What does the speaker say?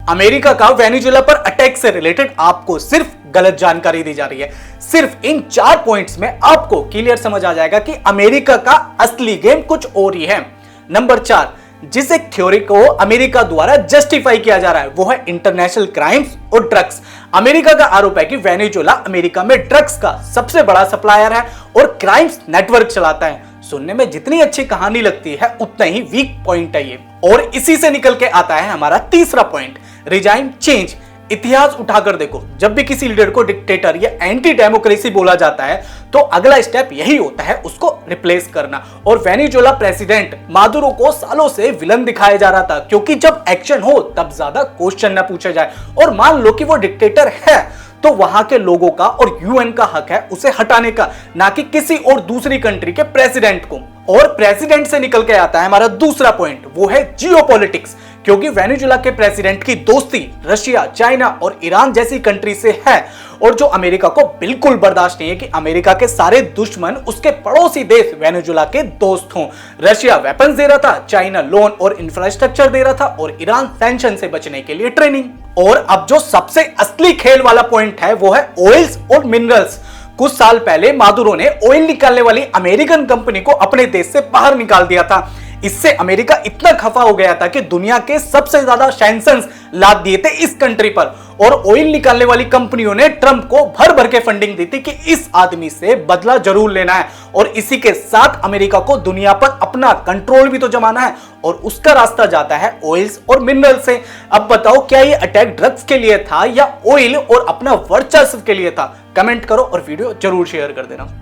America का Venezuela पर attack से रिलेटेड आपको सिर्फ गलत जानकारी दी जा रही है। सिर्फ इन 4 पॉइंट्स में आपको क्लियर समझ आ जाएगा कि अमेरिका का असली गेम कुछ और ही है। नंबर 4, जिस एक थ्योरी को अमेरिका द्वारा जस्टिफाई किया जा रहा है वो है इंटरनेशनल क्राइम्स और ड्रग्स। अमेरिका का आरोप है कि वेनेजुएला अमेरिका में ड्रग्स का सबसे बड़ा सप्लायर है और क्राइम्स नेटवर्क चलाता है। सुनने में जितनी अच्छी कहानी लगती है उतना ही वीक पॉइंट है ये। और इसी से निकल के आता है हमारा तीसरा पॉइंट, रिजाइम चेंज। इतिहास उठाकर देखो, जब भी किसी लीडर को डिक्टेटर या एंटी डेमोक्रेसी बोला जाता है तो अगला स्टेप यही होता है उसको रिप्लेस करना। और वेनेजुएला प्रेसिडेंट मादुरो को सालों से विलन दिखाया जा रहा था, क्योंकि जब एक्शन हो तब ज्यादा क्वेश्चन न पूछे जाए। और मान लो कि वो डिक्टेटर है तो वहां के लोगों का और यूएन का हक है उसे हटाने का, ना कि किसी और दूसरी कंट्री के प्रेसिडेंट को। और प्रेसिडेंट से निकल के आता है हमारा दूसरा पॉइंट, वो है जियोपॉलिटिक्स। क्योंकि वेनेजुएला के प्रेसिडेंट की दोस्ती रशिया, चाइना और ईरान जैसी कंट्री से है, और जो अमेरिका को बिल्कुल बर्दाश्त नहीं है कि अमेरिका के सारे दुश्मन उसके पड़ोसी देश वेनेजुएला के दोस्त हों। रशिया वेपन्स दे रहा था, चाइना लोन और इंफ्रास्ट्रक्चर दे रहा था और ईरान सैंक्शन से बचने के लिए ट्रेनिंग। और अब जो सबसे असली खेल वाला पॉइंट है वो है ऑयल्स और मिनरल्स। कुछ साल पहले मादुरो ने ऑयल निकालने वाली अमेरिकन कंपनी को अपने देश से बाहर निकाल दिया था। इससे अमेरिका इतना खफा हो गया था कि दुनिया के सबसे ज्यादा सैंक्शंस लाद दिए थे इस कंट्री पर। और ऑयल निकालने वाली कंपनियों ने ट्रंप को भर भर के फंडिंग दी थी कि इस आदमी से बदला जरूर लेना है, और इसी के साथ अमेरिका को दुनिया पर अपना कंट्रोल भी तो जमाना है, और उसका रास्ता जाता है ऑयल्स और मिनरल से। अब बताओ, क्या ये अटैक ड्रग्स के लिए था या ऑयल और अपना वर्चस्व के लिए था? कमेंट करो और वीडियो जरूर शेयर कर देना।